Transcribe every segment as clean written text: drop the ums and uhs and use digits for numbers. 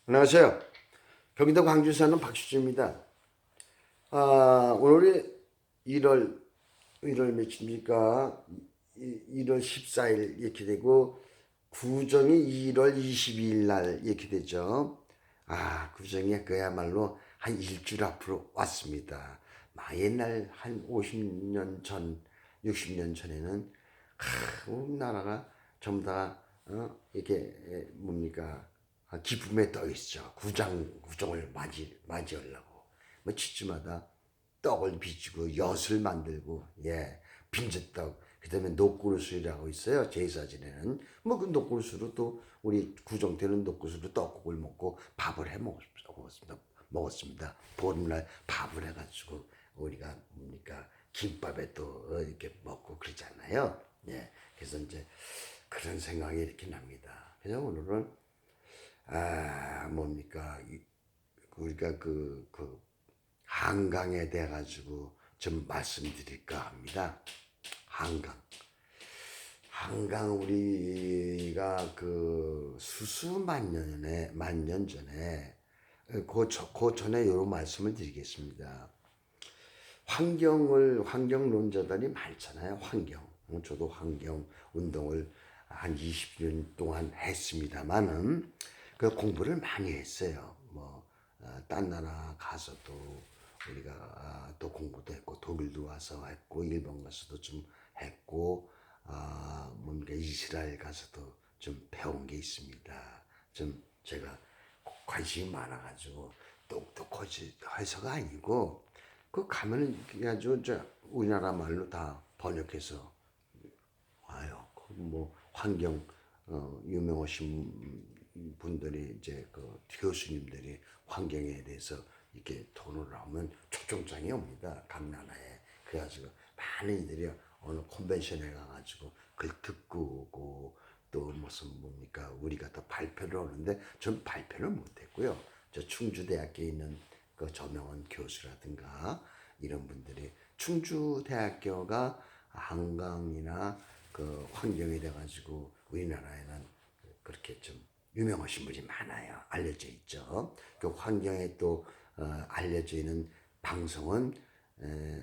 안녕하세요. 경기도 광주에 사는 박수주입니다. 오늘이 1월 며칠입니까? 1월 14일 이렇게 되고 구정이 1월 22일 날 이렇게 되죠. 구정이 그야말로 한 일주일 앞으로 왔습니다. 옛날 한 50년 전, 60년 전에는 우리나라가 전부 다 이렇게 뭡니까? 기쁨에 떠 있죠. 구정을 맞이하려고. 뭐 집집마다 떡을 빚고 엿을 만들고, 빈젖떡, 그다음에 녹구루술이라고 있어요. 제사 지내는 뭐 그 녹구루술로 또 우리 구정 때는 녹구루술로 떡국을 먹고 밥을 해 먹었습니다. 보름날 밥을 해가지고 우리가 뭡니까 김밥에 또 이렇게 먹고 그러잖아요. 그래서 이제 그런 생각이 이렇게 납니다. 그래서 오늘은 뭡니까 우리가 그 한강에 대해 가지고 좀 말씀드릴까 합니다. 한강 우리가 그 만 년 전에 그 전에 이런 말씀을 드리겠습니다. 환경론자들이 많잖아요. 저도 환경 운동을 한 20년 동안 했습니다만은 그 공부를 많이 했어요. 딴 나라 가서도 우리가 또 공부도 했고 독일도 와서 했고 일본 가서도 좀 했고 뭔가 이스라엘 가서도 좀 배운 게 있습니다. 좀 제가 관심이 많아가지고 똑똑해서가 아니고 그 가면은 그냥 저 우리나라 말로 다 번역해서 와요. 뭐 환경 유명하신 분들이 이제 그 교수님들이 환경에 대해서 이렇게 토론을 하면 초청장이 옵니다. 각 나라에. 그래가지고 많은 이들이 어느 컨벤션에 가가지고 그걸 듣고 오고 또 무슨 뭡니까 우리가 또 발표를 하는데 전 발표를 못했고요. 저 충주대학교에 있는 그 저명한 교수라든가 이런 분들이 충주대학교가 한강이나 그 환경에 대해 가지고 우리나라에는 그렇게 좀 유명하신 분이 많아요. 알려져 있죠. 그 환경에 또 알려져 있는 방송은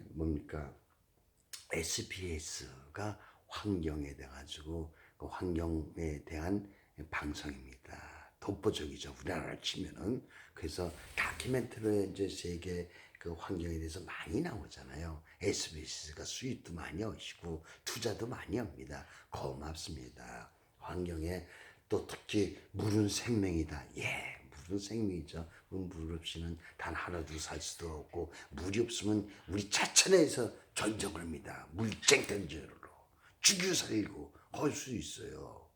뭡니까 SBS가 환경에 대해 가지고 그 환경에 대한 방송입니다. 독보적이죠. 우리나라를 치면은. 그래서 다큐멘터리에 이제 세계 그 환경에 대해서 많이 나오잖아요. SBS가 수입도 많이 하시고 투자도 많이 합니다. 고맙습니다. 환경에 또 특히 물은 생명이다. 물은 생명이죠. 물 없이는 단 하루도 살 수도 없고 물이 없으면 우리 자천에서 전쟁을 합니다. 물쟁 던져로 죽여 살리고 할 수 있어요.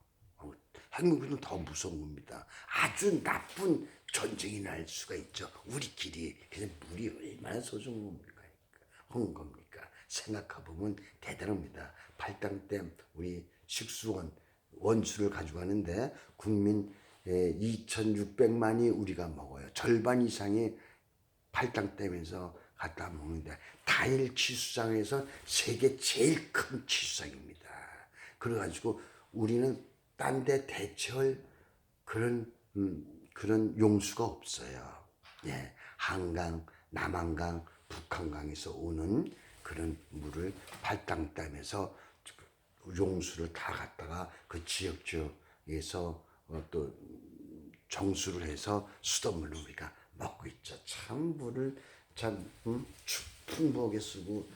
한국은 더 무서운 겁니다. 아주 나쁜 전쟁이 날 수가 있죠. 우리끼리. 그래서 물이 얼마나 소중한 겁니까? 생각해보면 대단합니다. 팔당댐 우리 식수원 원수를 가져가는데 국민 2,600만이 우리가 먹어요. 절반 이상이 팔당댐에서 갖다 먹는데 다일 치수장에서 세계 제일 큰 치수장입니다. 그래가지고 우리는 딴 데 대체할 그런 용수가 없어요. 한강, 남한강, 북한강에서 오는 그런 물을 팔당댐에서 용수를 다 갖다가 그 지역에서 또 정수를 해서 수돗물로 우리가 먹고 있죠. 참 물을 참 풍부하게 쓰고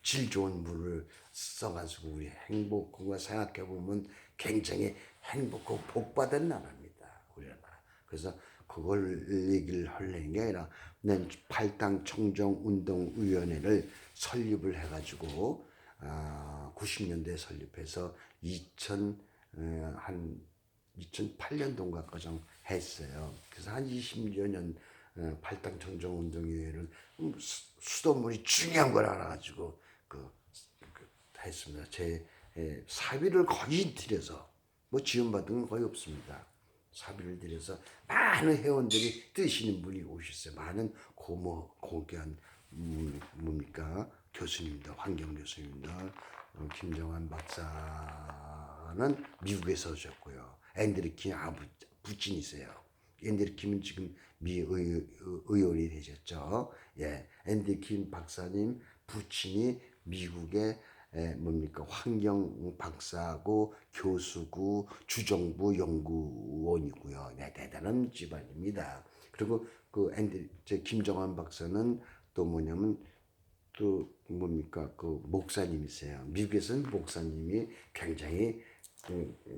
질 좋은 물을 써가지고 우리 행복한 거 생각해 보면 굉장히 행복하고 복받은 나라입니다. 우리나라. 그래서 그걸 얘기를 하려는 게 아니라 난 팔당 청정운동위원회를 설립을 해가지고 90년대에 설립해서 2008년도인가 가정 했어요. 그래서 한 20여 년 팔당 청정운동위원회를 수돗물이 중요한 걸 알아가지고 했습니다. 제 사비를 거의 들여서 뭐 지원받은 건 거의 없습니다. 사비를 들여서 많은 회원들이 뜨시는 분이 오셨어요. 많은 고귀한 뭡니까 교수님들, 환경 교수님들, 김정환 박사는 미국에서 오셨고요. 앤드류 킹 부친이세요. 앤디 킴은 지금 미 의원이 되셨죠. 예, 앤디 킴 박사님 부친이 미국의 뭡니까 환경 박사고 교수고 주정부 연구원이고요. 네, 대단한 집안입니다. 그리고 그 김정환 박사는 또 뭐냐면 또 뭡니까 그 목사님이세요. 미국에서는 목사님이 굉장히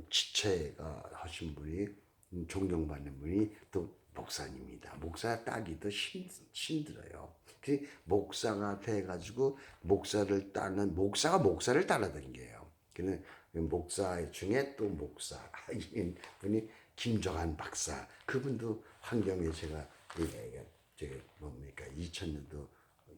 지체가 하신 분이 존경받는 분이 또 목사님입니다. 목사 따기도 힘들어요. 그 목사가 돼가지고 목사를 따는 목사가 목사를 따라다니게요. 그는 목사 중에 또 목사인 분이 김정한 박사. 그분도 환경에 제가 뭡니까 2000년도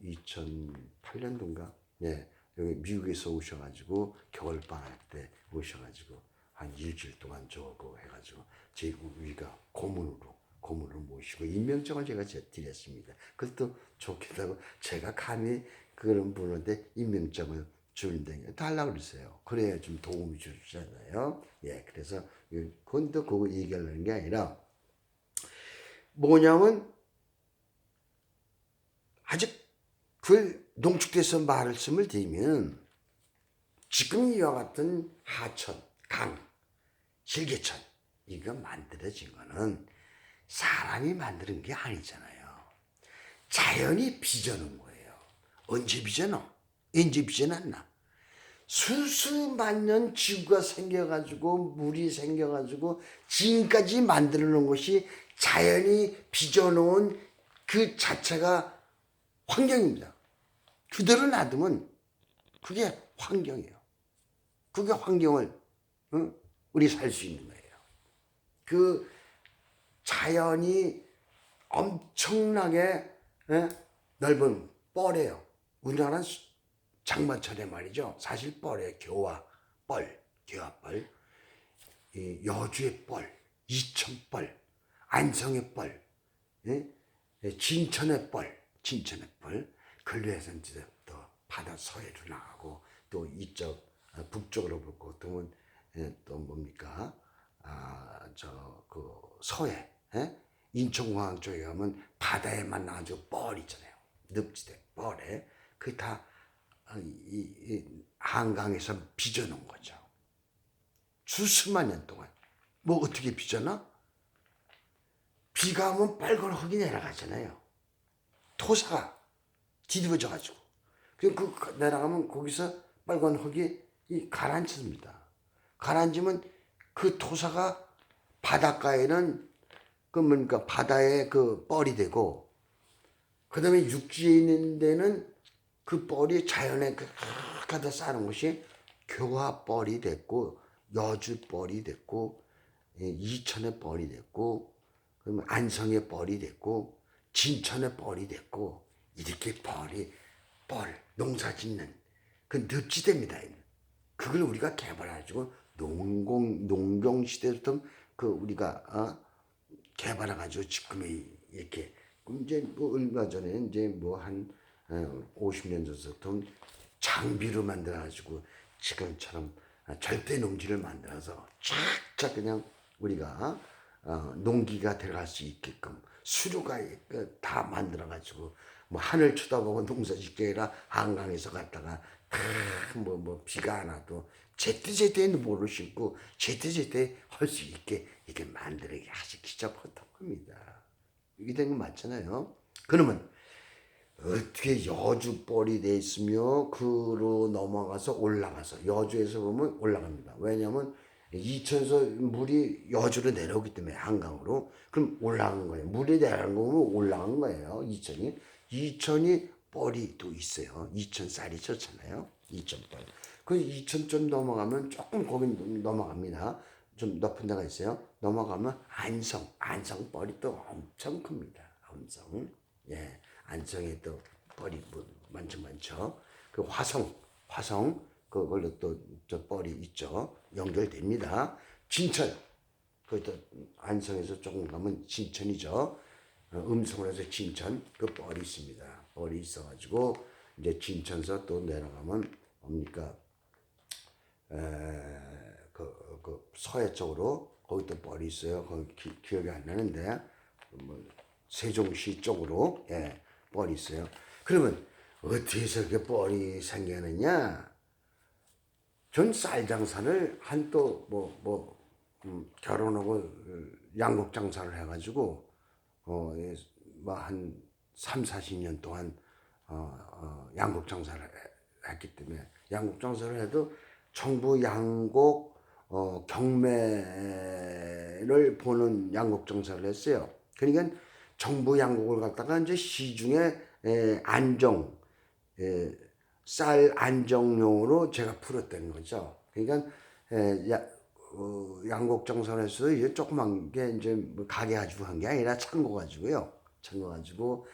2008년도인가 예 여기 미국에서 오셔가지고 겨울방학 때 오셔가지고 한 일주일 동안 저거 해가지고 제 우리가 고문으로 모시고 임명장을 제가 드렸습니다. 그것도 좋겠다고 제가 감히 그런 분한테 임명장을 주는데 달라고 그러세요. 그래야 좀 도움이 주잖아요. 예, 그래서 그건 또 그거 얘기하려는 게 아니라 뭐냐면 아직 그 농축돼서 말씀을 드리면 지금 이와 같은 하천, 강, 실개천 이거 만들어진 거는 사람이 만드는 게 아니잖아요. 자연이 빚어놓은 거예요. 언제 빚어놓? 언제 빚어놨나? 수수만 년 지구가 생겨가지고 물이 생겨가지고 지금까지 만들어 놓은 것이 자연이 빚어놓은 그 자체가 환경입니다. 그대로 놔두면 그게 환경이에요. 그게 환경을 우리 살 수 있는 거예요. 그 자연이 엄청나게 넓은 뻘이에요. 우리나라는 장마철에 말이죠. 사실 뻘에 겨와 뻘, 여주의 뻘, 이천뻘, 안성의 뻘, 진천의 뻘, 근래에서 이제 또 바다 서해로 나가고 또 이쪽 북쪽으로 붙고 또 뭡니까 그 서해 인천공항 쪽에 가면 바다에만 아주 뻘 있잖아요. 늪지대 뻘에 그 다 한강에서 빚어놓은 거죠. 수십만 년 동안 뭐 어떻게 빚어나? 비가 오면 빨간 흙이 내려가잖아요. 토사가 뒤집어져가지고 그 내려가면 거기서 빨간 흙이 가라앉습니다. 가라앉으면 그 토사가 바닷가에는 그 뭔가 바다에 그 뻘이 되고 그 다음에 육지에 있는 데는 그 뻘이 자연에 가득 쌓는 것이 교화뻘이 됐고 여주뻘이 됐고 이천의 뻘이 됐고 그러면 안성의 뻘이 됐고 진천의 뻘이 됐고 이렇게 농사 짓는 그 늪지대입니다. 그걸 우리가 개발해가지고 농경 시대부터 그 우리가 개발해가지고 지금 이렇게 이제 뭐 얼마 전에 이제 뭐 한 50년 전부터 장비로 만들어가지고 지금처럼 절대 농지를 만들어서 쫙쫙 그냥 우리가 농기가 들어갈 수 있게끔 수로가 다 만들어가지고 뭐 하늘 쳐다보고 농사 짓게 아니라 한강에서 갔다가 뭐 비가 안 와도 제때제때 모를 심고 제때제때 할 수 있게 이렇게 만들기 아주 기적 못한 겁니다. 이게 된 건 맞잖아요. 그러면 어떻게 여주벌이 돼 있으며 그로 넘어가서 올라가서 여주에서 보면 올라갑니다. 왜냐하면 이천에서 물이 여주로 내려오기 때문에 한강으로 그럼 올라간 거예요. 물이 내려간 거면 올라간 거예요. 이천이 뻘이 또 있어요. 이천 쌀이 좋잖아요. 이천 뻘. 그 이천 좀 넘어가면 조금 거기 넘어갑니다. 좀 높은 데가 있어요. 넘어가면 안성 뻘이 또 엄청 큽니다. 안성. 예. 안성에 또 뻘이 많죠. 그 화성 그걸로 또 저 뻘이 있죠. 연결됩니다. 진천 그것도 안성에서 조금 가면 진천이죠. 음성으로 해서 진천 그 뻘이 있습니다. 뻘이 있어가지고 이제 진천서 또 내려가면 뭡니까 그 서해 쪽으로 거기 또 뻘이 있어요. 거기 기억이 안 나는데 뭐 세종시 쪽으로 예, 뻘이 있어요. 그러면 어떻게 해서 그렇게 뻘이 생기느냐? 전 쌀 장사를 한 또 결혼하고 양곡 장사를 해가지고 뭐한 3, 40년 동안 양곡 장사를 했기 때문에 양곡 장사를 해도 정부 양곡 경매를 보는 양곡 장사를 했어요. 그러니까 정부 양곡을 갖다가 이제 시중에 안정 쌀 안정용으로 제가 풀었던 거죠. 그러니까 양곡 정선에서 이제 조그만 게 이제 뭐 가게 가지고 한 게 아니라 창고 가지고요. 창고 가지고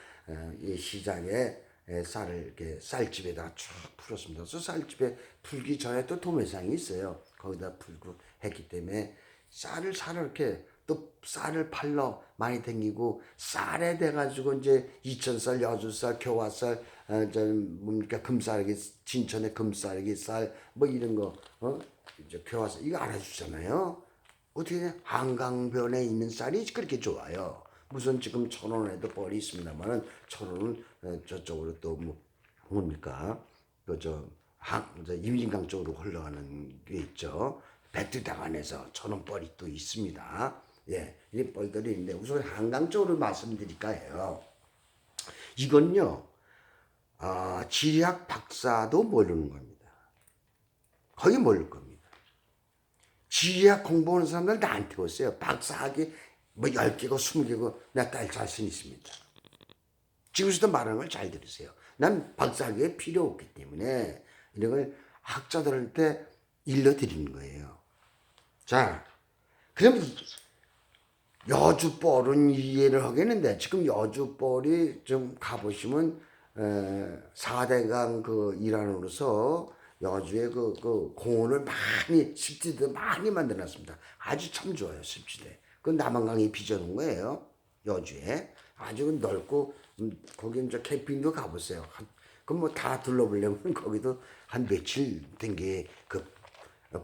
이 시장에 쌀을 이렇게 쌀집에다가 쭉 풀었습니다. 그래서 쌀집에 풀기 전에 또 도매상이 있어요. 거기다 풀고 했기 때문에 쌀을 사러 이렇게 또 쌀을 팔러 많이 댕기고 쌀에 돼 가지고 이제 이천쌀, 여주쌀, 교화쌀, 저 뭡니까 금쌀기 진천의 금쌀기 쌀 뭐 이런 거 이제 교화쌀 이거 알아주잖아요. 어떻게 한강변에 있는 쌀이 그렇게 좋아요. 무슨 지금 천원에도 뻘이 있습니다만은 천원은 저쪽으로 또 뭐 뭡니까 그저 임진강 쪽으로 흘러가는 게 있죠. 백두대간에서 천원 뻘이 또 있습니다. 예, 이 뻘들이 있는데 우선 한강 쪽으로 말씀드릴까 해요. 이건요, 지리학 박사도 모르는 겁니다. 거의 모를 겁니다. 지리학 공부하는 사람들 나한테 오세요. 박사학위 뭐 10개고 20개고 내 딸 자신 있습니다. 지금부터 말하는 걸 잘 들으세요. 난 박사학위에 필요 없기 때문에 이런 걸 학자들한테 일러드리는 거예요. 자, 그럼 여주벌은 이해를 하겠는데 지금 여주벌이 좀 가보시면 4대강 그 일환으로서 여주에 그 공원을 많이 습지대 많이 만들어놨습니다. 아주 참 좋아요 습지대. 그 남한강이 빚어놓은 거예요 여주에. 아주 넓고 거기 이제 캠핑도 가보세요. 그럼 뭐 다 둘러보려면 거기도 한 며칠 된 게 그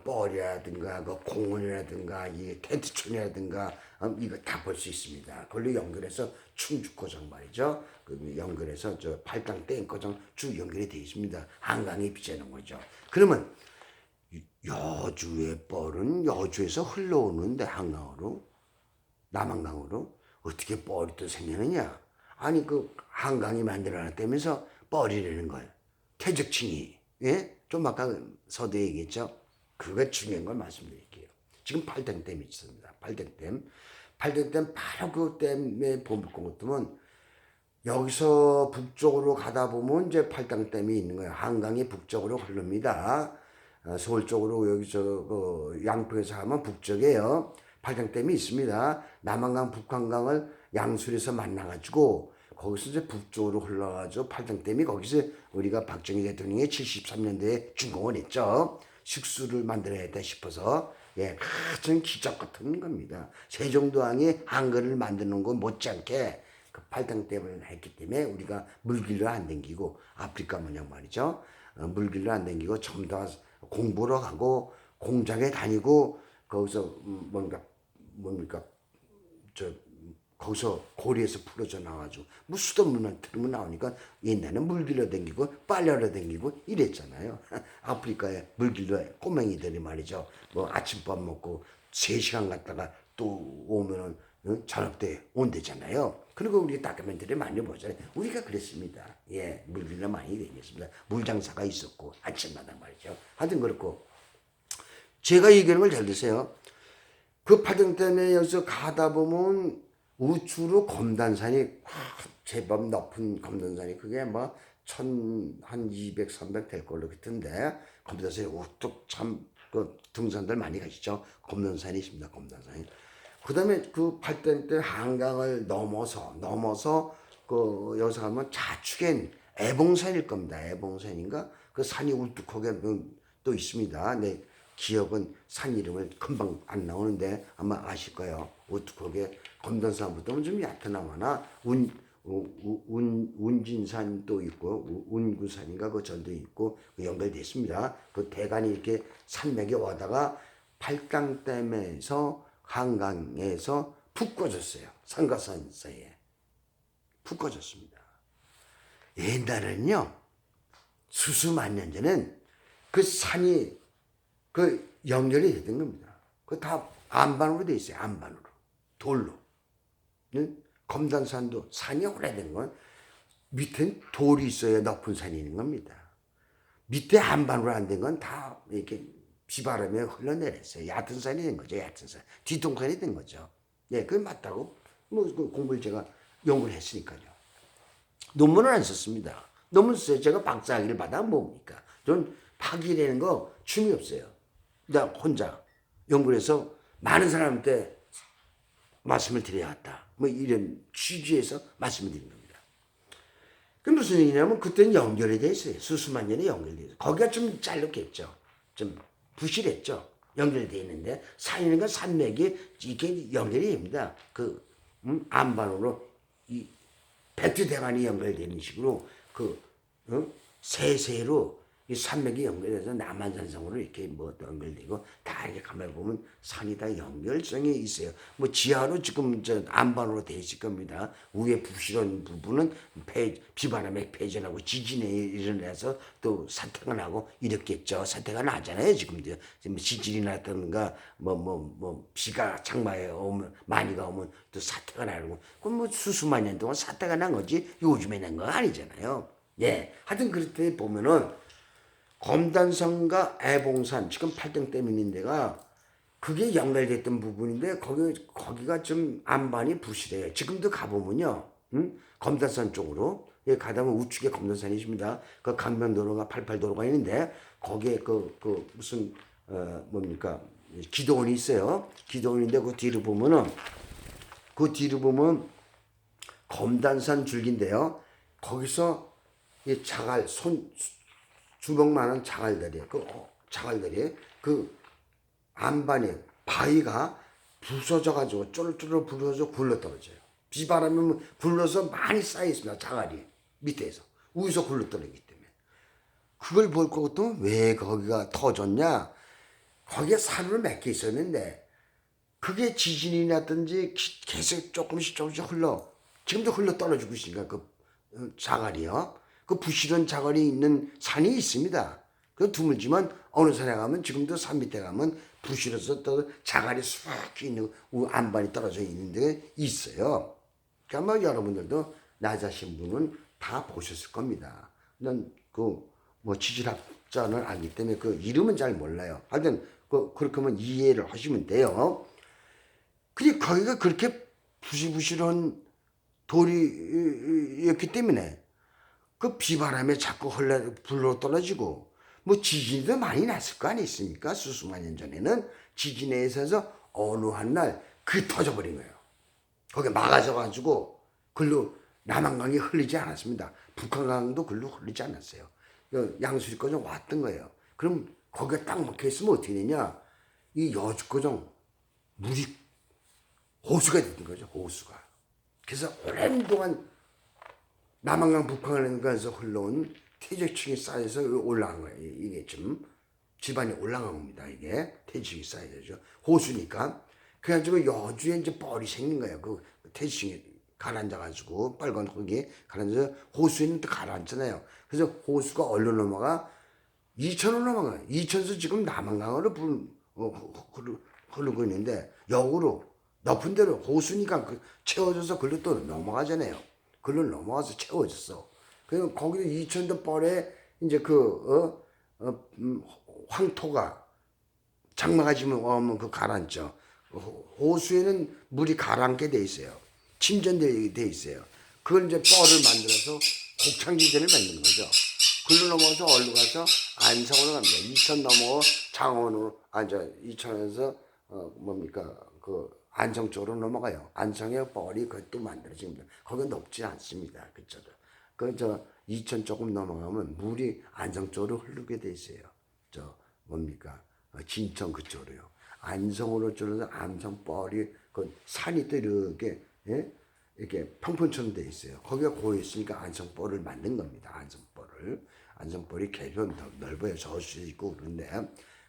뻘이라든가 그 공원이라든가 이 텐트촌이라든가 이거 다 볼 수 있습니다. 그걸로 연결해서 충주고장 말이죠. 그 연결해서 저 팔당 땡고장 쭉 연결이 되어 있습니다. 한강에 빚어놓은 거죠. 그러면 여주의 뻘은 여주에서 흘러오는데 한강으로 남한강으로 어떻게 뻘이 또 생기느냐? 아니 그 한강이 만들어놨다면서 뻘이라는 걸 퇴적층이 예? 좀 아까 서두에 얘기했죠. 그거 중요한 걸 말씀드릴게요. 지금 팔당댐이 있습니다. 팔당댐 바로 그 댐에 보물공을 뜨면 여기서 북쪽으로 가다 보면 이제 팔당댐이 있는 거예요. 한강이 북쪽으로 흐릅니다. 서울 쪽으로 여기서 그 양평에서 하면 북쪽이에요. 팔당댐이 있습니다. 남한강, 북한강을 양수에서 만나가지고 거기서 이제 북쪽으로 흘러가지고 팔당댐이 거기서 우리가 박정희 대통령이 73년도에 준공을 했죠. 식수를 만들어야겠다 싶어서 예, 아주 기적 같은 겁니다. 세종대왕이 한글을 만드는 거 못지않게 그 팔당댐을 했기 때문에 우리가 물길로 안 댕기고 아프리카 모양 말이죠. 물길로 안 댕기고 전부 다 공부로 가고 공장에 다니고 거기서 뭡니까 저 거기서 고리에서 풀어져 나와가지고 뭐 수돗물만 틀으면 나오니까 옛날에는 물길로 댕기고 빨래로 댕기고 이랬잖아요. 아프리카에 물길로 꼬맹이들이 말이죠. 뭐 아침밥 먹고 3시간 갔다가 또 오면은 저녁 때 온대잖아요. 그리고 우리 다큐멘터리 많이 보잖아요. 우리가 그랬습니다. 예, 물길로 많이 댕겼습니다. 물장사가 있었고 아침마다 말이죠. 하여튼 그렇고 제가 얘기하는 걸 잘 드세요. 그 팔당댐에 여기서 가다 보면 우측으로 검단산이 제법 높은 검단산이 그게 뭐 한 200, 300 될 걸로 같은데 검단산이 우뚝 참 그 등산들 많이 가시죠. 검단산이 있습니다. 검단산이. 그다음에 그 팔당댐 한강을 넘어서 그 여기서 가면 좌측엔 애봉산일 겁니다. 애봉산인가 그 산이 울뚝하게 또 있습니다. 네. 기억은 산 이름을 금방 안 나오는데 아마 아실 거예요. 어떻게 검단산부터는 좀 얕게나마나 운진산도 있고 운구산인가 그 전도 있고 그 연결돼 있습니다. 그 대간이 이렇게 산맥에 와다가 팔당댐에서 한강에서 푹 꺼졌어요. 산과 산 사이에 푹 꺼졌습니다. 옛날에는요, 수수만 년 전엔 그 산이 그 연결이 되던 겁니다. 그 다 안반으로 돼 있어요. 안반으로. 돌로. 검단산도 산이 오래된 건 밑엔 돌이 있어야 높은 산이 있는 겁니다. 밑에 안반으로 안 된 건 다 이렇게 비바람에 흘러내렸어요. 얕은 산이 된 거죠. 얕은 산. 뒤통산이 된 거죠. 예, 그게 맞다고 뭐 그 공부를 제가 연구를 했으니까요. 논문을 안 썼습니다. 논문 써요. 제가 박사학위를 받아 뭡니까? 전 학위라는 거 취미 없어요. 나 혼자 연구를 해서 많은 사람한테 말씀을 드려야겠다. 뭐 이런 취지에서 말씀을 드린 겁니다. 그 무슨 얘기냐면 그때는 연결이 돼 있어요. 수수만 년에 연결돼 있어요. 거기가 좀 잘렸겠죠. 좀 부실했죠. 연결돼 있는데 산이는 건 산맥이 이렇게 연결이 됩니다. 그 안반으로 이 백두대간이 연결되는 식으로 그 세세로 이 산맥이 연결돼서 남한산성으로 이렇게 뭐 연결되고 다 이렇게 가만히 보면 산이 다 연결성이 있어요. 뭐 지하로 지금 저 안반으로 돼 있을 겁니다. 위에 부실한 부분은 비바람에 폐전하고 지진이 일어나서 또 사태가 나고 이렇겠죠. 사태가 나잖아요. 지금도 지진이 났던가 뭐 비가 장마에 오면 많이가 오면 또 사태가 나고 그럼 뭐 수수만 년 동안 사태가 난 거지 요즘에 난 거 아니잖아요. 예, 하여튼 그럴 때 보면은 검단산과 애봉산 지금 팔등댐 있는 데가 그게 연결됐던 부분인데 거기가 좀 안반이 부실해요. 지금도 가보면요, 검단산 쪽으로 예, 가다 보면 우측에 검단산이 있습니다. 그 강변도로가 88도로가 있는데 거기에 그 무슨 뭡니까 기도원이 있어요. 기도원인데 그 뒤로 보면 검단산 줄기인데요. 거기서 이 자갈 주먹만한 자갈들이 그 안반에 바위가 부서져가지고 쫄쫄 부서져 굴러떨어져요. 비바람이 굴러서 많이 쌓여 있습니다. 자갈이 밑에서 위에서 굴러떨어지기 때문에 그걸 볼 것도 왜 거기가 터졌냐? 거기에 산으로 맺혀 있었는데 그게 지진이 났든지 계속 조금씩 지금도 흘러 떨어지고 있으니까 그 자갈이요. 그 부실한 자갈이 있는 산이 있습니다. 그 드물지만 어느 산에 가면 지금도 산 밑에 가면 부실해서 또 자갈이 쑥 있는 안반이 떨어져 있는 데 있어요. 그러니까 뭐 여러분들도 낮아신 분은 다 보셨을 겁니다. 난 뭐 지질학자는 알기 때문에 그 이름은 잘 몰라요. 하여튼 그렇게 하면 이해를 하시면 돼요. 근데 거기가 그렇게 부실부실한 돌이었기 때문에 그 비바람에 자꾸 불러 떨어지고 뭐 지진도 많이 났을 거 아니겠습니까? 수수만 년 전에는 지진에 있어서 어느 한 날 그 터져버린 거예요. 거기 막아져가지고 글로 남한강이 흘리지 않았습니다. 북한강도 글로 흘리지 않았어요. 양수리까지 왔던 거예요. 그럼 거기가 딱 막혀있으면 어떻게 되냐? 이 여주고정 물이 호수가 되는 거죠. 호수가. 그래서 오랜 동안 남한강 북한강에서 흘러온 퇴적층이 쌓여서 올라간 거예요. 이게 좀 집안이 올라간 겁니다. 이게 퇴적층이 쌓여져 호수니까. 그래가지고 여주에 이제 뻘이 생긴 거예요. 그 퇴적층이 가라앉아가지고 빨간 흙이 가라앉아서 호수에는 또 가라앉잖아요. 그래서 호수가 얼로 넘어가 이천으로 넘어가요. 이천에서 지금 남한강으로 흐르고 있는데 역으로 높은 데로 호수니까 채워져서 글로 또 넘어가잖아요. 글로 넘어가서 채워졌어. 그래서 거기도 이천도 뻘에 이제 황토가 장마가 지면 오면 그 가라앉죠. 호수에는 물이 가라앉게 돼 있어요. 침전되게 돼 있어요. 그걸 이제 뻘을 만들어서 곡창지대를 만드는 거죠. 글로 넘어가서 얼로 가서 안성으로 갑니다. 이천 넘어 장원으로 이천에서 뭡니까 안성 쪽으로 넘어가요. 안성의 뻘이 그것도 만들어집니다. 거기 높지 않습니다. 그쪽은. 이천 조금 넘어가면 물이 안성 쪽으로 흐르게 돼 있어요. 진천 그쪽으로요. 안성으로 줄어서 안성 뻘이 산이 또 이렇게 이렇게 평평처럼 돼 있어요. 거기가 고였으니까 안성 뻘을 만든 겁니다. 안성 뻘이 개변 넓어요. 저수 있고 그런데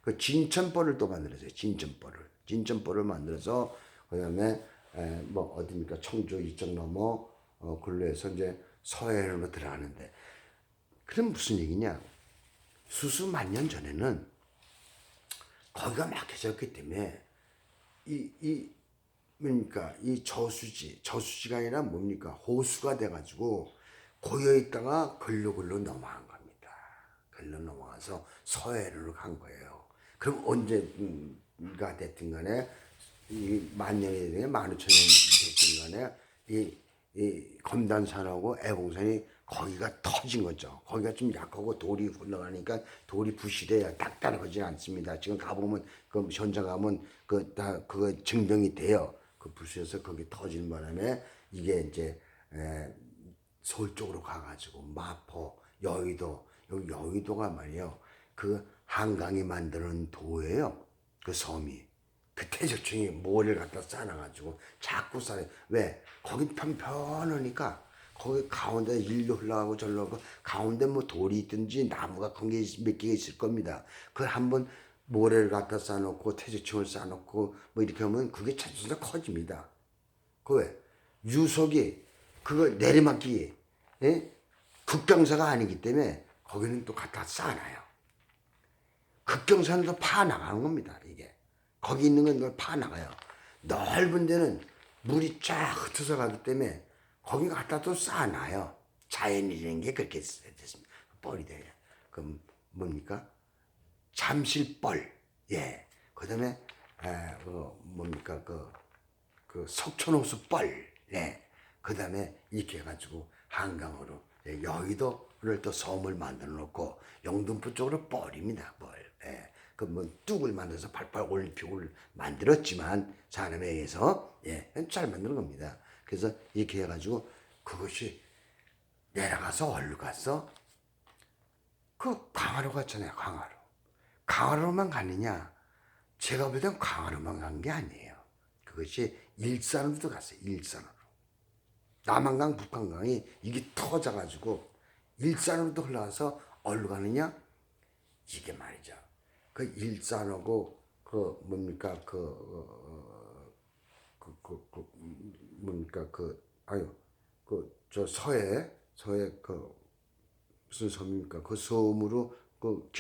그 진천 뻘을 또 만들었어요. 진천 뻘을 만들어서 그다음에 뭐 어디입니까? 청주 이쪽 넘어 글로 해서 이제 서해로 들어가는데, 그럼 무슨 얘기냐? 수수만 년 전에는 거기가 막혀졌기 때문에 뭡니까? 이 저수지가 아니라 뭡니까? 호수가 돼가지고 고여 있다가 글로 넘어간 겁니다. 글로 넘어가서 서해로 간 거예요. 그럼 언제가 됐든 간에 이 만년이 되게 15,000년 됐든 간에 이 검단산하고 애봉산이 거기가 터진 거죠. 거기가 좀 약하고 돌이 흘러가니까 돌이 부실해요. 딱 따라가지 않습니다. 지금 가보면 그 현장 가면 그거 증명이 돼요. 그 부실해서 거기 터지는 바람에 이게 이제 서울 쪽으로 가가지고 마포, 여의도, 여기 여의도가 말이에요. 그 한강이 만드는 도예요. 그 섬이. 그 태적층이 모래를 갖다 쌓아가지고 자꾸 쌓아요. 왜? 거긴 편편하니까 거기 가운데 일로 흘러가고 절로 가고 가운데 뭐 돌이 있든지 나무가 큰 게 몇 개가 있을 겁니다. 그걸 한번 모래를 갖다 쌓아놓고 태적층을 쌓아놓고 뭐 이렇게 하면 그게 자주서 커집니다. 그 왜? 유속이 그거 내리막기 급경사가 아니기 때문에 거기는 또 갖다 쌓아놔요. 급경사는 또 파나가는 겁니다. 이게 거기 있는 건 그걸 파나가요. 넓은 데는 물이 쫙 흩어져 가기 때문에 거기 갖다 또 쌓아놔요. 자연이라는 게 그렇게 됐습니다. 뻘이 돼요. 그럼 뭡니까? 잠실뻘. 예. 그다음에 뭡니까? 그 석촌호수뻘. 예. 그다음에 이렇게 해가지고 한강으로 여의도를 또 섬을 만들어 놓고 영등포 쪽으로 뻘입니다. 뻘. 예. 그 뭐 뚝을 만들어서 88 올림픽을 만들었지만 사람에 의해서 잘 만드는 겁니다. 그래서 이렇게 해가지고 그것이 내려가서 어디로 갔어? 그 강화로 갔잖아요. 강화로만 갔느냐? 제가 볼 땐 강화로만 간 게 아니에요. 그것이 일산으로도 갔어요. 일산으로. 남한강, 북한강이 이게 터져가지고 일산으로도 흘러가서 어디로 가느냐? 이게 말이죠. 그 일산하고 그 뭡니까 뭡니까 저 서해 그 무슨 섬입니까? 그 섬으로 그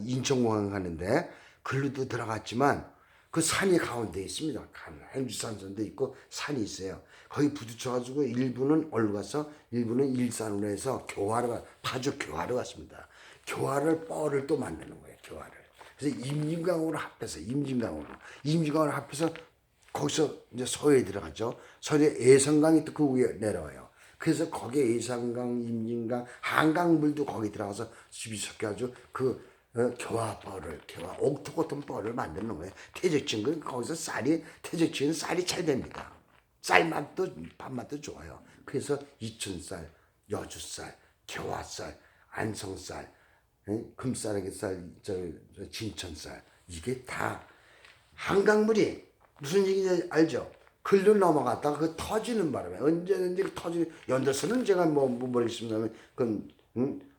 인천공항 가는데 글로도 들어갔지만 그 산이 가운데 있습니다. 행주산선도 있고 산이 있어요. 거기 부딪혀가지고 일부는 어디로 가서 일부는 일산으로 해서 파주 교화로 갔습니다. 뻘을 또 만드는 거예요. 교화를. 그래서 임진강으로 합해서 거기서 이제 서해에 들어갔죠. 서해 예산강이 또 그 위에 내려와요. 그래서 거기에 예산강, 임진강, 한강물도 거기 들어가서 습이 섞여가지고 교화 옥토 같은 뻘을 만드는 거예요. 태적층은 거기서 태적층은 쌀이 잘 됩니다. 쌀맛도 밥맛도 좋아요. 그래서 이천쌀, 여주쌀, 교화쌀, 안성쌀, 금싸라기쌀, 진천쌀, 이게 다 한강물이 무슨 얘기인지 알죠? 글로 넘어갔다가 그 터지는 바람에 언제든지 그 터지는 연도수는 제가 모르겠습니다만 그건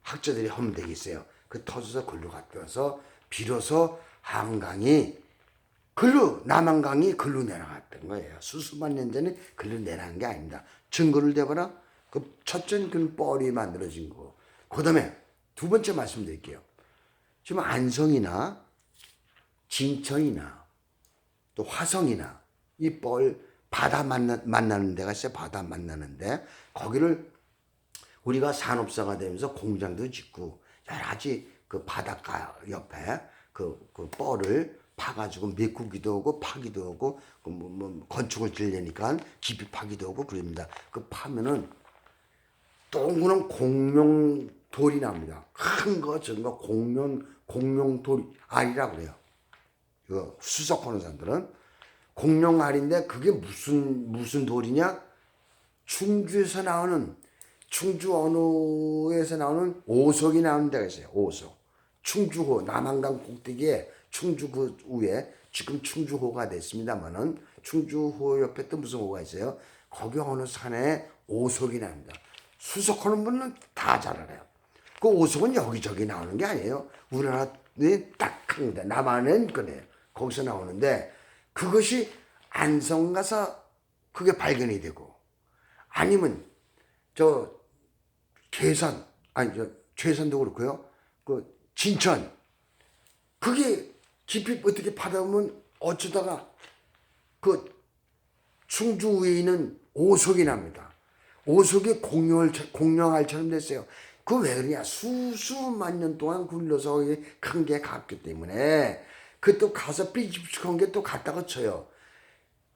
학자들이 하면 되겠어요. 그 터져서 글로 갔다서 비로소 한강이 남한강이 글로 내려갔던 거예요. 수수만 년 전에 글로 내려간 게 아닙니다. 증거를 대봐라. 그 첫째 그 뻘이 만들어진 거. 그다음에 두 번째 말씀드릴게요. 지금 안성이나 진천이나 또 화성이나 이 뻘 바다 만나는 데가 있어요. 바다 만나는데 거기를 우리가 산업사가 되면서 공장도 짓고 여러 가지 그 바닷가 옆에 그 뻘을 파가지고 메꾸기도 하고 파기도 하고 건축을 지으려니까 깊이 파기도 하고 그럽니다. 그 파면은 동그란 공룡 돌이 납니다. 큰 거, 작은 거, 공룡 돌이 알이라고 그래요. 이거 수석하는 사람들은 공룡 알인데 그게 무슨 돌이냐? 충주 어느에서 나오는 오석이 나오는 데가 있어요. 오석. 충주호, 남한강 꼭대기에 충주 그 위에 지금 충주호가 됐습니다만은 충주호 옆에 또 무슨 호가 있어요? 거기 어느 산에 오석이 납니다. 수석하는 분은 다 잘 알아요. 그 오석은 여기저기 나오는 게 아니에요. 우리나라에 딱 합니다. 남한은 그래요. 거기서 나오는데 그것이 안성 가서 그게 발견이 되고, 아니면 저 계산, 아니 저 최선도 그렇고요. 그 진천, 그게 깊이 어떻게 파다보면 어쩌다가 그 충주에 있는 오속이 납니다. 오속이 공룡알처럼 됐어요. 그 왜 그러냐? 수수만 년 동안 굴러서 큰 게 갔기 때문에 그 또 가서 삐집한 게 또 갔다가 쳐요.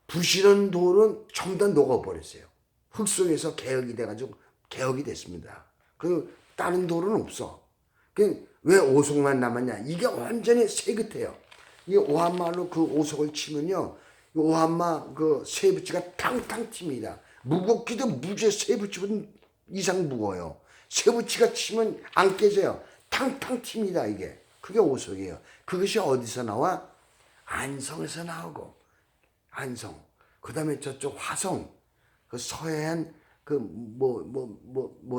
부실한 돌은 전부 다 녹아버렸어요. 흙 속에서 개혁이 돼가지고 개혁이 됐습니다. 그 다른 돌은 없어. 그 왜 오속만 남았냐? 이게 완전히 새긋해요. 이 오한마로 그 오속을 치면요, 이 오한마 그 쇠붙이가 탕탕 튑니다. 무겁기도 무지 쇠붙이보다 이상 무거워요. 쇠붙이가 치면 안 깨져요. 탕탕 튑니다. 이게 그게 오속이에요. 그것이 어디서 나와? 안성에서 나오고, 안성. 그 다음에 저쪽 화성, 그 서해안 그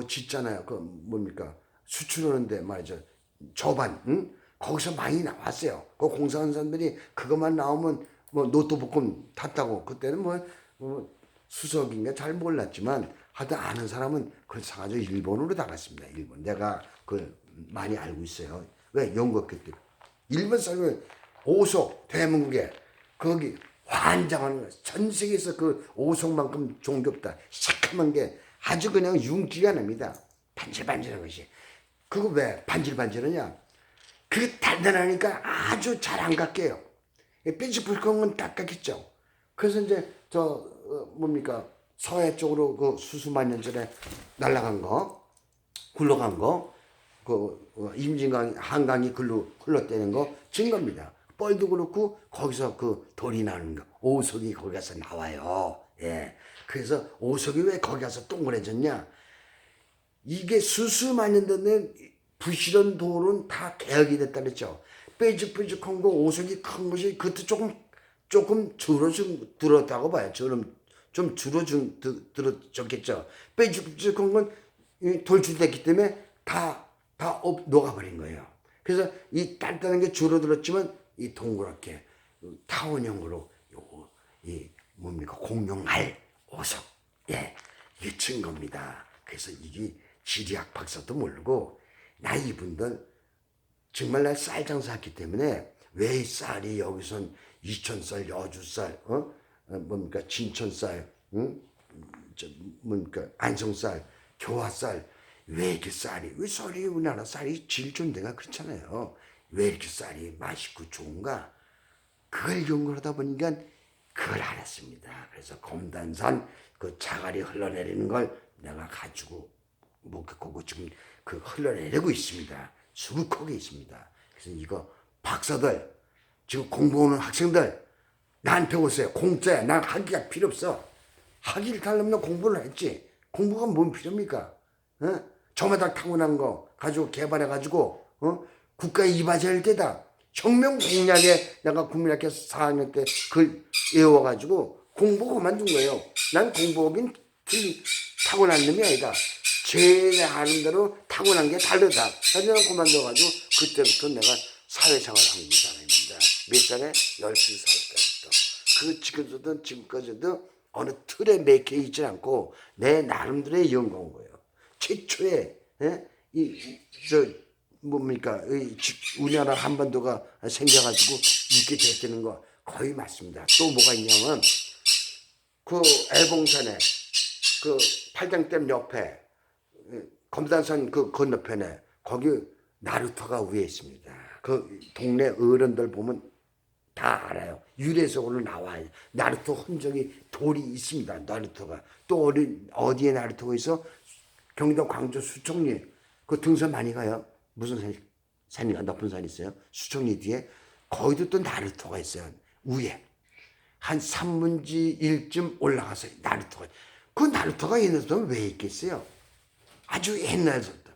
짓잖아요. 그 뭡니까? 수출하는데 말이죠. 저반, 응? 거기서 많이 나왔어요. 그 공사하는 사람들이 그것만 나오면 뭐 노트북금 탔다고. 그때는 뭐 수석인가 잘 몰랐지만 하여튼 아는 사람은 그걸 사가지고 일본으로 나갔습니다. 일본. 내가 그 많이 알고 있어요. 왜? 연구했기 때문에. 일본 사람은 오속 대문국에 거기 환장하는 거예요. 전 세계에서 그 오속만큼 종교 없다. 시커먼 게 아주 그냥 윤기가 납니다. 반질반질한 것이. 그거 왜 반질반질하냐? 그게 단단하니까 아주 잘 안 깎여요. 삐죽삐죽한 건 딱 깎였죠. 그래서 이제 뭡니까? 서해 쪽으로 그 수수만 년 전에 날아간 거, 굴러간 거, 임진강 한강이 흘러대는 거 증거입니다. 뻘도 그렇고 거기서 그 돌이 나는 거, 오석이 거기 가서 나와요. 예. 그래서 오석이 왜 거기 가서 동그래졌냐? 이게 수수만 년 전에 부실한 돌은 다 개혁이 됐다 그랬죠. 뾰족뾰족한 거 오석이 큰 것이 그것도 조금 줄어들었다고 봐요. 좀 줄어졌겠죠. 뾰족뾰족한 건 돌출됐기 때문에 다 녹아버린 거예요. 그래서 이 단단한 게 줄어들었지만 이 동그랗게 타원형으로 이 뭡니까? 공룡알 오석, 예, 이게 증거입니다. 그래서 이게 지리학 박사도 모르고 나 이분들 정말 날 쌀 장사했기 때문에 왜 쌀이 여기선 이천쌀, 여주쌀, 뭡니까? 진천쌀, 응? 뭡니까? 안성쌀, 교화쌀, 왜 이렇게 왜 쌀이 우리나라 쌀이 질 좋은 데가 그렇잖아요. 왜 이렇게 쌀이 맛있고 좋은가? 그걸 연구하다 보니까 그걸 알았습니다. 그래서 검단산 그 자갈이 흘러내리는 걸 내가 가지고 목격하고 지금 그 흘러내리고 있습니다. 수북하게 있습니다. 그래서 이거 박사들, 지금 공부하는 학생들 나한테 오세요. 공짜야. 난 학위가 필요 없어. 학위를 달려면 공부를 했지. 공부가 뭔 필요입니까? 저마다 타고난 거 가지고 개발해가지고 국가에 이바지할 때다. 혁명 공약에 내가 국민학교 4학년 때 글 외워가지고 공부 그만둔 거예요. 난 공부하긴 타고난 놈이 아니다. 제 나름대로 타고난 게 다르다. 그래서 내가 그만둬가지고 그때부터 내가 사회생활을 하는 사람입니다. 몇 살에? 12살 때부터. 그 지금까지도 어느 틀에 매여 있지 않고 내 나름대로의 연구한 거예요. 최초에 뭡니까? 우리나라 한반도가 생겨가지고 이렇게 됐다는 거 거의 맞습니다. 또 뭐가 있냐면 그 애봉산에 그 팔당댐 옆에 검단산 그 건너편에 거기 나루터가 위에 있습니다. 그 동네 어른들 보면 다 알아요. 유래석으로 나와요. 나루터 흔적이 돌이 있습니다. 나루터가 또 어디에 나루터가 있어? 경기도 광주 수청리 그 등산 많이 가요. 무슨 산이 높은 산이 있어요. 수청리 뒤에 거기도 또 나루터가 있어요. 위에 한 3분지 1쯤 올라가서 나루터가. 그 나루터가 옛날부터 왜 있겠어요? 아주 옛날부터.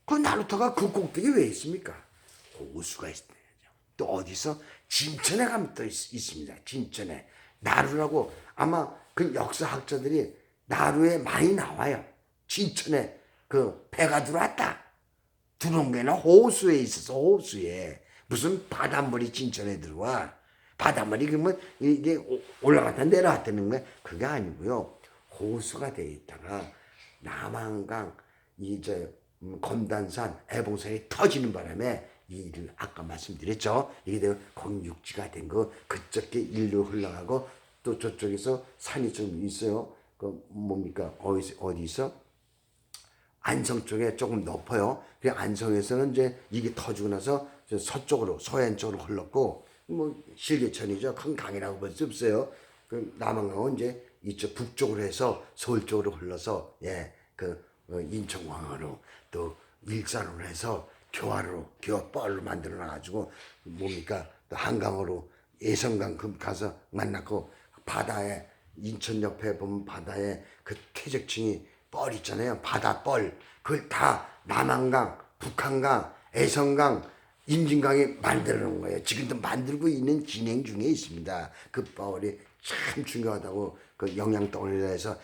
그 나루터가 그 꼭대기 왜 있습니까? 호수가 있어요. 또 어디서 진천에 가면 또 있습니다. 진천에 나루라고 아마 그 역사학자들이 나루에 많이 나와요. 진천에 그 배가 들어왔다. 들어온 게는 호수에 있어서 호수에 무슨 바닷물이 진천에 들어와. 바닷물이 그러면 이게 올라갔다 내려왔다는 거야. 그게 아니고요. 호수가 돼 있다가 남한강 이제 검단산 애봉산이 터지는 바람에 이 일을 아까 말씀드렸죠. 이게 되면 거기 육지가 된 거 그쪽에 일로 흘러가고 또 저쪽에서 산이 좀 있어요. 그 뭡니까 어디 있어? 안성 쪽에 조금 높아요. 그 안성에서는 이제 이게 터지고 나서 서쪽으로 서해안 쪽으로 흘렀고 뭐 실개천이죠. 큰 강이라고 볼 수 없어요. 그 남한강은 이제 이쪽 북쪽으로 해서 서울 쪽으로 흘러서 인천공항으로 또 일산으로 해서 교화뻘로 만들어 놔가지고 뭡니까 또 한강으로 예성강 그 가서 만났고 바다에 인천 옆에 보면 바다에 그 퇴적층이 뻘 있잖아요. 바다뻘 그걸 다 남한강, 북한강, 애성강, 임진강에 만들어 놓은 거예요. 지금도 만들고 있는 진행 중에 있습니다. 그 뻘이 참 중요하다고 그 영양덩어리로 해서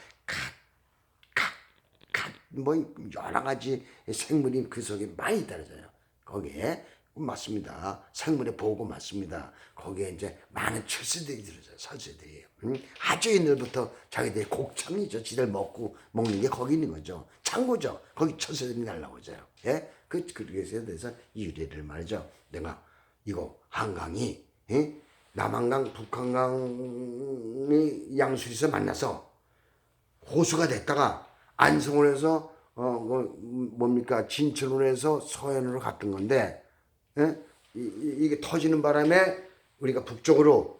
뭐 여러 가지 생물이 그 속에 많이 떨어져요. 거기에 맞습니다. 생물의 보고 맞습니다. 거기에 이제 많은 철새들이 들어져요. 철새들이에요. 아주 옛날부터 자기들이 곡창이죠. 지들 먹는 게 거기 있는 거죠. 창고죠. 거기 철새들이 날라오죠. 예? 그래서 대해서 이 유래를 말이죠. 내가 이거 한강이 남한강, 북한강이 양수에서 만나서 호수가 됐다가 안성을 해서 뭡니까 진천으로 해서 서해안으로 갔던 건데 예? 이게 터지는 바람에 우리가 북쪽으로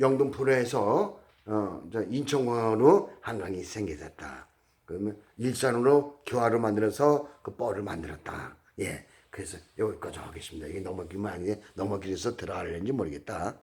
영등포로 해서 저 인천공항으로 한강이 생겨졌다. 그러면 일산으로 교화로 만들어서 그 뻘을 만들었다. 예, 그래서 여기까지 하겠습니다. 이게 너무 길면 아니게 너무 길어서 들어가려는지 모르겠다.